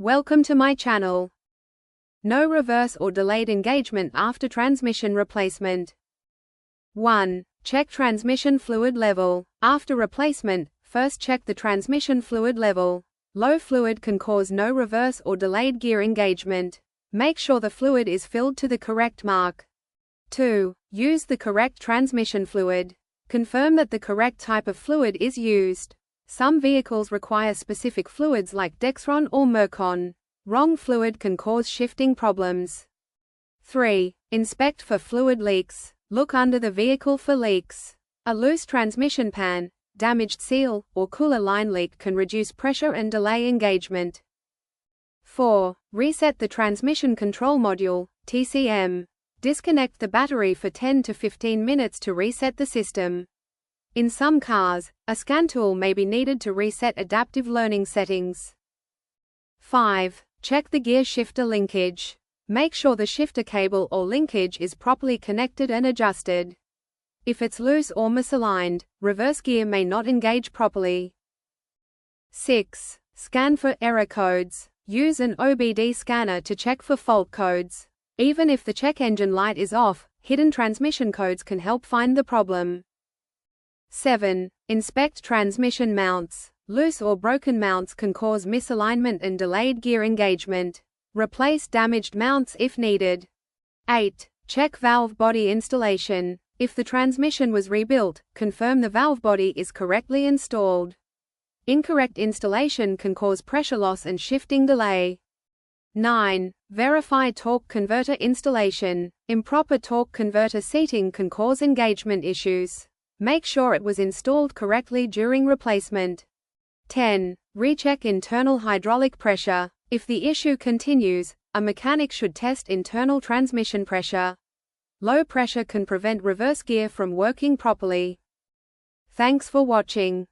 Welcome to my channel. No reverse or delayed engagement after transmission replacement. 1. Check transmission fluid level. After replacement, first check the transmission fluid level. Low fluid can cause no reverse or delayed gear engagement. Make sure the fluid is filled to the correct mark. 2. Use the correct transmission fluid. Confirm that the correct type of fluid is used. Some vehicles require specific fluids like Dexron or Mercon. Wrong fluid can cause shifting problems. 3. Inspect for fluid leaks. Look under the vehicle for leaks. A loose transmission pan, damaged seal, or cooler line leak can reduce pressure and delay engagement. 4. Reset the transmission control module, TCM. Disconnect the battery for 10 to 15 minutes to reset the system. In some cars, a scan tool may be needed to reset adaptive learning settings. 5. Check the gear shifter linkage. Make sure the shifter cable or linkage is properly connected and adjusted. If it's loose or misaligned, reverse gear may not engage properly. 6. Scan for error codes. Use an OBD scanner to check for fault codes. Even if the check engine light is off, hidden transmission codes can help find the problem. 7. Inspect transmission mounts. Loose or broken mounts can cause misalignment and delayed gear engagement. Replace damaged mounts if needed. 8. Check valve body installation. If the transmission was rebuilt, confirm the valve body is correctly installed. Incorrect installation can cause pressure loss and shifting delay. 9. Verify torque converter installation. Improper torque converter seating can cause engagement issues. Make sure it was installed correctly during replacement. 10. Recheck internal hydraulic pressure. If the issue continues, a mechanic should test internal transmission pressure. Low pressure can prevent reverse gear from working properly. Thanks for watching.